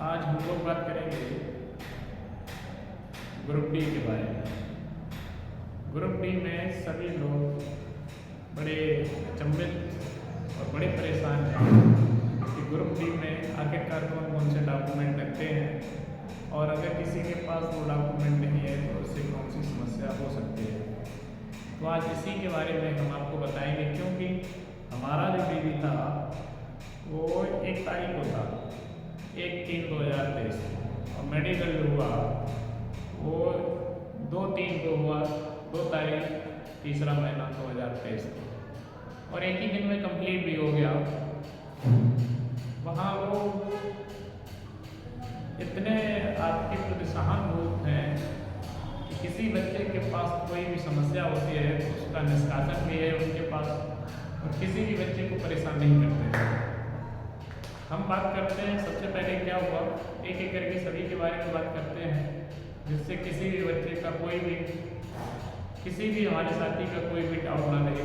आज हम लोग बात करेंगे ग्रुप डी के बारे में। ग्रुप डी में सभी लोग बड़े अचंभित और बड़े परेशान हैं कि ग्रुप डी में आखिरकार कौन कौन से डॉक्यूमेंट लगते हैं और अगर किसी के पास वो डॉक्यूमेंट नहीं है तो उससे कौन सी समस्या हो सकती है। तो आज इसी के बारे में हम आपको बताएंगे, क्योंकि हमारा जो बेबी था वो 1 तारीख को था, 1/3/2023 और मेडिकल जो हुआ वो 2/3 को हुआ, 2 तारीख 3रा महीना 2023 को, और एक ही दिन में कंप्लीट भी हो गया। वहाँ वो इतने आपके प्रति सहानुभूत हैं कि किसी बच्चे के पास कोई भी समस्या होती है तो उसका निष्कासन भी है उनके पास, और किसी भी बच्चे को परेशान नहीं करते हैं। हम बात करते हैं सबसे पहले क्या हुआ, एक एक करके सभी के बारे में बात करते हैं, जिससे किसी भी बच्चे का किसी भी हमारे साथी का कोई भी डाउट ना रहे।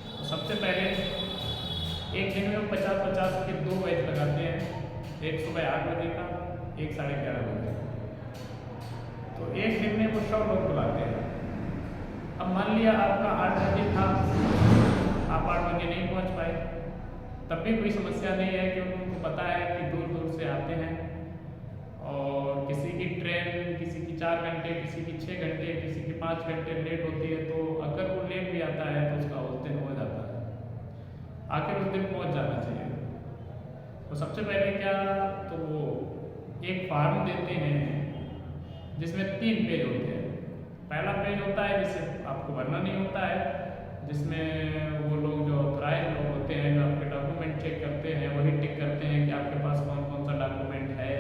तो सबसे पहले एक दिन में 50-50 के 2 बैच लगाते हैं, एक सुबह 8 बजे का, एक 11:30 बजे। तो एक दिन में वो 100 लोग बुलाते हैं। अब मान लिया आपका 8 बजे था, आप 8 बजे नहीं पहुंच पाए, तब भी कोई समस्या नहीं है, क्योंकि उनको पता है कि दूर दूर से आते हैं और किसी की ट्रेन किसी की 4 घंटे, किसी की 6 घंटे, किसी की 5 घंटे लेट होती है। तो अगर वो लेट भी आता है तो उसका उस दिन हो जाता है, आखिर उस दिन पहुंच जाना चाहिए। तो सबसे पहले क्या, तो वो एक फॉर्म देते हैं जिसमें 3 पेज होते हैं। पहला पेज होता है जिसे आपको भरना नहीं होता है, जिसमें वो लोग जो ऑथराइज लोग होते हैं, जो आपके डॉक्यूमेंट चेक करते हैं, वही टिक करते हैं कि आपके पास कौन कौन सा डॉक्यूमेंट है,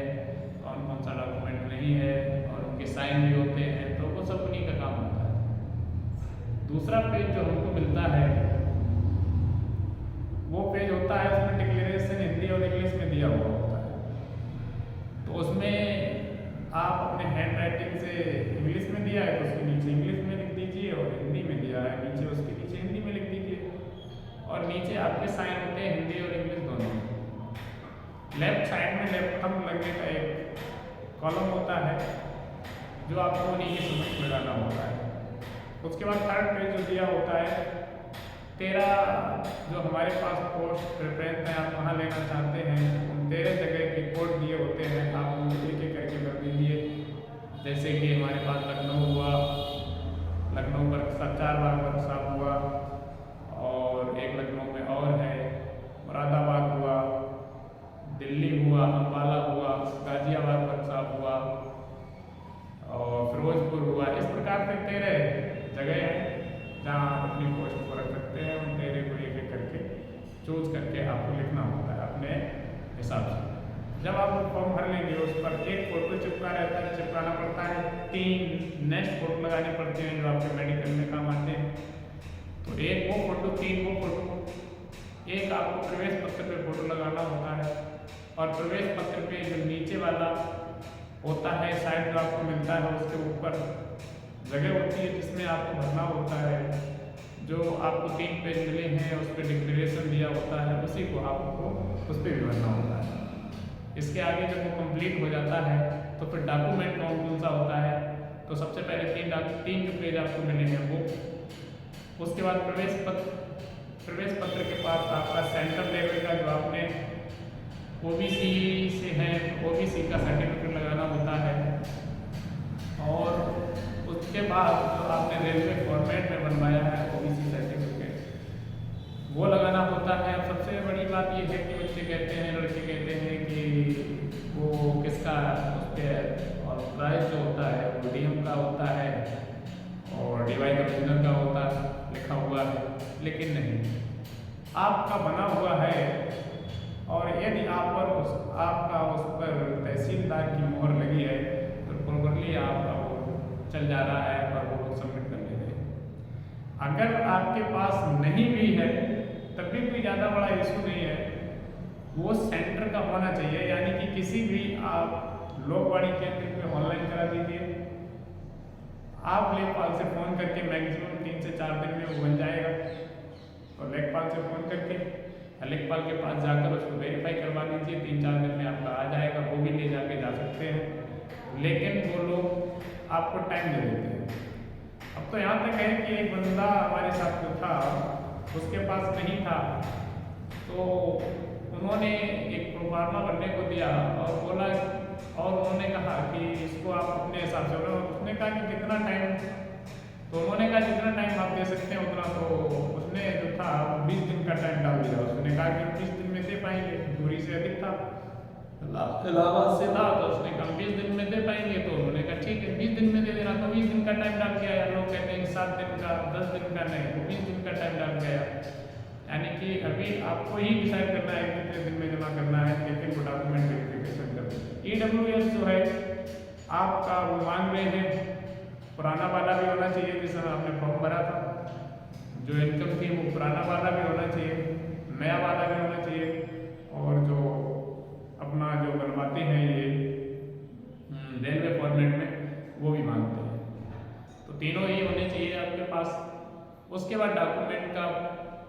कौन कौन सा डॉक्यूमेंट नहीं है, और उनके साइन भी होते हैं। तो वो सब उन्हीं का काम होता है। दूसरा पेज जो हमको मिलता है वो पेज होता है, उसमें डिक्लेरेशन हिंदी और इंग्लिश में दिया हुआ होता है। तो उसमें आप अपने हैंड राइटिंग से, इंग्लिश में दिया है तो उसके नीचे इंग्लिश में लिख दीजिए, और हिंदी में दिया है नीचे उसके नीचे हिंदी में लिख दीजिए, और नीचे आपके साइन होते हैं हिंदी और इंग्लिश दोनों में। लेफ्ट साइड में लेफ्ट थंब लगने का एक कॉलम होता है जो आपको उन्हीं की समझ लगाना होता है। उसके बाद थर्ड पेज जो दिया होता है, 13 जो हमारे पास पोस्ट प्रेफरेंस में आप कहाँ लेना चाहते हैं, उन 13 जगह के कोड दिए होते हैं, आप उनको एक एक करके कर दीजिए। जैसे कि हमारे पास लखनऊ हुआ, लखनऊ पर 4 बार वर्कशॉप हुआ, और एक लखनऊ में और है, मुरादाबाद हुआ, दिल्ली हुआ, अम्बाला हुआ, गाजियाबाद वर्कशॉप हुआ, और फिरोजपुर हुआ। इस प्रकार से 13 जगह हैं जहाँ आप अपनी पोस्ट को रख सकते हैं। उन 13 को एक एक करके चूज करके आपको लिखना होता है अपने हिसाब से। जब आप फॉर्म भर लेंगे उस पर एक फोटो चिपकाना पड़ता है, 3 नेक्स्ट फोटो लगाने पड़ते हैं जो आपके मेडिकल में काम आते हैं। तो एक वो फोटो, 3 वो फोटो, एक आपको प्रवेश पत्र पे फोटो लगाना होता है, और प्रवेश पत्र पे जो नीचे वाला होता है साइड जो आपको मिलता है उसके ऊपर जगह होती है जिसमें आपको भरना होता है। जो आपको 3 पेज मिले हैं उस पर डिक्लेरेशन दिया होता है, उसी को आपको उस पर भी भरना होता है। इसके आगे जब वो कंप्लीट हो जाता है तो फिर डॉक्यूमेंट कौन कौन सा होता है, तो सबसे पहले 3 जो पेज आपको मिले हैं वो, उसके बाद प्रवेश पत्र के पास आपका सेंटर लेवल का जो आपने ओबीसी से है, ओबीसी का सर्टिफिकेट लगाना होता है, और उसके बाद जो आपने रेलवे फॉर्मेट में बनवाया है ओबीसी सर्टिफिकेट वो लगाना होता है। अब सबसे बड़ी बात ये है कि बच्चे कहते हैं, लड़के कहते हैं कि वो किसका उस पर, और प्राइस जो होता है वो डीएम का होता है और डीवाई कमिश्नर का होता है लिखा हुआ है, लेकिन नहीं, आपका बना हुआ है। और यदि आपका उस पर तहसीलदार की मोहर लगी है तो प्रॉपरली आपका वो चल जा रहा है और वो सबमिट कर ले रहे हैं। अगर आपके पास नहीं भी है तब भी कोई ज़्यादा बड़ा इशू नहीं है, वो सेंटर का होना चाहिए। यानी कि किसी भी आप लोकवाणी केंद्र पे ऑनलाइन करा दीजिए, आप लेखपाल से फ़ोन करके मैक्सिमम 3 से 4 दिन में वो बन जाएगा। और लेखपाल से फ़ोन करके लेखपाल के पास जाकर उसको वेरीफाई करवा दीजिए, 3-4 दिन में आपका आ जाएगा। वो भी लेकिन वो लोग आपको टाइम दे देते हैं। अब तो यहाँ तक है कि एक बंदा हमारे साथ जो था उसके पास नहीं था, तो उन्होंने एक प्रोफार्मा बनने को दिया और बोला, और उन्होंने कहा कि इसको आप अपने हिसाब से, उसने कहा कि कितना टाइम, तो उन्होंने कहा जितना टाइम आप दे सकते हैं उतना, तो उसने जो था 20 दिन का टाइम डाल दिया। उसने कहा कि 20 दिन में दे पाएंगे, दूरी से अधिक था, इलाहाबाद से था, तो उसने कहा 20 दिन में दे पाएंगे, तो उन्होंने कहा ठीक है 20 दिन में दे देना। तो 20 दिन का टाइम डाल के आया। लोग कहते हैं 7 दिन का, 10 दिन का, नहीं, वो 20 दिन का टाइम डाल के आया। यानी कि अभी आपको ही डिसाइड करना है कितने दिन में जमा करना है, लेकिन वो डॉक्यूमेंट वेरिफिकेशन कर। EWS जो है आपका, वो मांग रहे हैं पुराना वाला भी होना चाहिए जिसमें आपने फॉर्म भरा था, जो इनकम थी वो पुराना वाला भी होना चाहिए, नया वाला भी होना चाहिए, और जो अपना जो बनवाते हैं ये रेलवे फॉर्मेट में वो भी मांगते हैं। तो तीनों ही होने चाहिए आपके पास। उसके बाद डॉक्यूमेंट का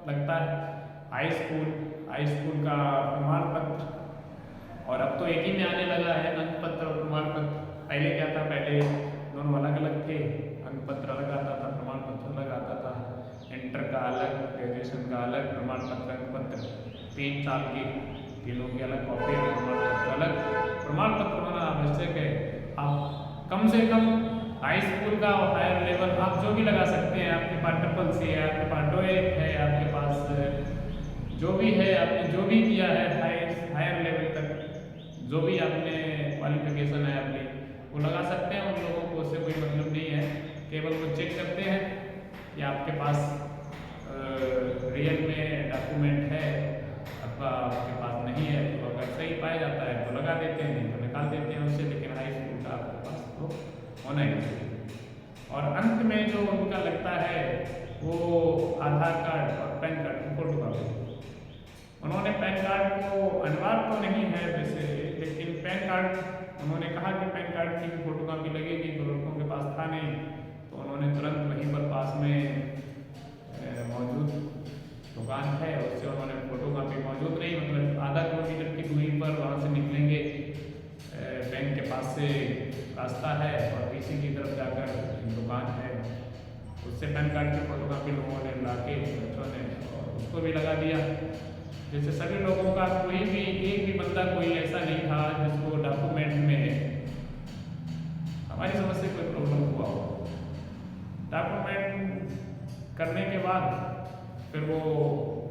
लगता है हाई स्कूल का प्रमाण पत्र, और अब तो एक ही में आने लगा है अंक पत्र और प्रमाण पत्र। पहले क्या था, पहले दोनों अलग अलग थे, अंक पत्र अलग आता था, प्रमाण पत्र अलग आता था, इंटर का अलग, ग्रेजुएशन का अलग, प्रमाण पत्र अंक पत्र 3 साल की तीनों की अलग कॉपी, प्रमाण पत्र अलग। प्रमाण पत्र होना आवश्यक है। आप कम से कम हाई स्कूल का और हायर लेवल आप जो भी लगा सकते हैं, आपके पास CCC है, आपके पास DOET है, आपके पास जो भी है, आपने जो भी किया है हायर लेवल तक जो भी आपने क्वालिफिकेशन है अपनी, वो लगा सकते हैं। उन लोगों को उससे कोई मतलब नहीं है, केवल वो चेक करते हैं कि आपके पास रियल में डॉक्यूमेंट है अथवा आपके पास नहीं है। तो अगर सही पाया जाता है तो लगा देते हैं, नहीं तो निकाल देते हैं उससे, लेकिन हाई स्कूल का आपके पास तो होना ही चाहिए। और अंत में जो उनका लगता है वो आधार कार्ड और पैन कार्ड की फोटोकॉपी। उन्होंने पैन कार्ड को, अनिवार्य तो नहीं है वैसे, लेकिन पैन कार्ड उन्होंने कहा कि पैन कार्ड की भी फोटोकॉपी लगेगी, तो लोगों के पास था नहीं, तो उन्होंने तुरंत वहीं पर पास में मौजूद दुकान है उससे उन्होंने फोटोकॉपी मौजूद नहीं, मतलब आधा किलोमीटर की दूरी पर वहाँ से निकलेंगे, बैंक के पास से रास्ता है और पीछे की तरफ जाकर दुकान है, उससे पैन कार्ड की फोटोकॉपी लोगों ने ला के बच्चों ने और उसको भी लगा दिया। जैसे सभी लोगों का, कोई भी एक भी बंदा कोई ऐसा नहीं था जिसको डॉक्यूमेंट में हमारी समझ से कोई प्रॉब्लम हुआ हो। डॉक्यूमेंट करने के बाद फिर वो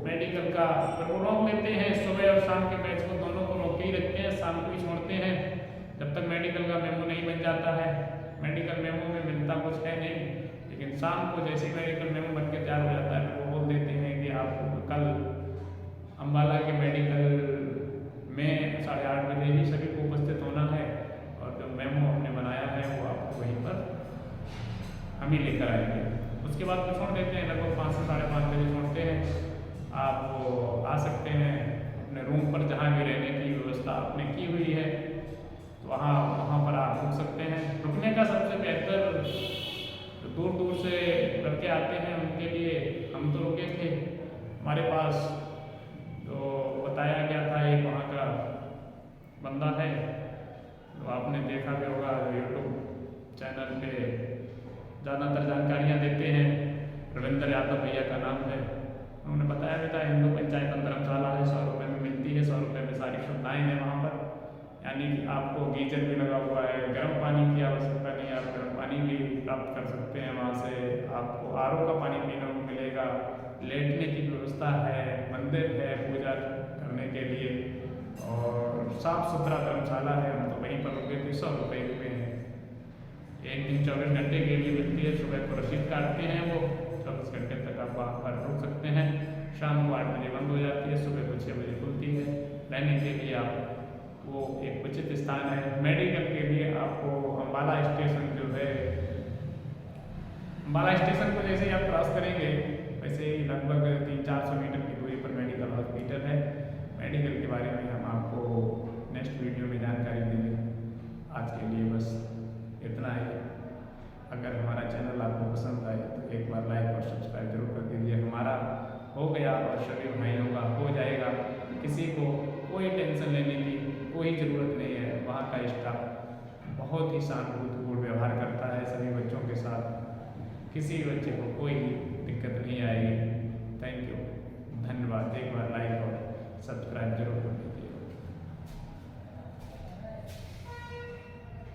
मेडिकल का फिर वो रोक लेते हैं, सुबह और शाम के बैच को दोनों को रोक के ही रखते हैं, शाम को ही छोड़ते हैं जब तक मेडिकल का मेमो नहीं बन जाता है। मेडिकल मेमो में मिलता कुछ है नहीं, लेकिन शाम को जैसे ही मेडिकल मेमो बन के तैयार हो जाता है वो बोल देते हैं कि आपको कल अम्बाला के मेडिकल में 8:30 बजे ही सभी को उपस्थित होना है, और जो मेमो हमने बनाया है वो आपको वहीं पर हम ही लेकर आएंगे। उसके बाद तो छोड़ देते हैं, लगभग 5 से 5:30 बजे छोड़ते हैं। आप आ सकते हैं अपने रूम पर, जहाँ भी रहने की व्यवस्था आपने की हुई है तो वहाँ पर आप रुक सकते हैं। रुकने का सबसे बेहतर, जो दूर दूर से लड़के आते हैं उनके लिए, हम तो रुके थे, हमारे पास तो बताया गया था एक वहाँ का बंदा है, तो आपने देखा भी होगा यूट्यूब चैनल पे ज़्यादातर जानकारियाँ देते हैं, रविंद्र यादव भैया का नाम है। उन्होंने बताया भी था हिंदू पंचायत धर्मशाला है, 100 रुपये में मिलती है, 100 रुपये में सारी सुविधाएँ हैं वहाँ पर, यानी कि आपको गीजर भी लगा हुआ है, गर्म पानी की आवश्यकता नहीं, आप गर्म पानी भी प्राप्त कर सकते हैं वहाँ से, आपको RO का पानी पीने को मिलेगा, लेटने की व्यवस्था है, मंदिर है पूजा करने के लिए, और साफ सुथरा धर्मशाला है। हम तो वहीं पर रुके थे, 100 रुपये में एक दिन 24 घंटे के लिए मिलती है। सुबह को रसीद काटते हैं, वो 24 घंटे तक आप वहाँ पर रुक सकते हैं। शाम को 8 बजे बंद हो जाती है, सुबह को 6 बजे खुलती है। रहने के लिए आप वो एक उचित स्थान है। मेडिकल के लिए आपको अम्बाला स्टेशन जो है, अम्बाला स्टेशन को जैसे ही आप क्रॉस करेंगे वैसे ही लगभग 300-400 मीटर की दूरी पर मेडिकल हॉस्पिटल है। मेडिकल के बारे में हम आपको नेक्स्ट वीडियो में जानकारी देंगे। आज के लिए बस इतना ही। अगर हमारा चैनल आपको पसंद आए तो एक बार लाइक और सब्सक्राइब जरूर कर दीजिए। हमारा हो गया और सभी भाइयों का हो जाएगा, किसी को कोई टेंशन लेने की कोई ज़रूरत नहीं है। वहाँ का स्टाफ बहुत बहुत ही सहानुभूतिपूर्ण व्यवहार करता है सभी बच्चों के साथ, किसी बच्चे को कोई दिक्कत नहीं आएगी।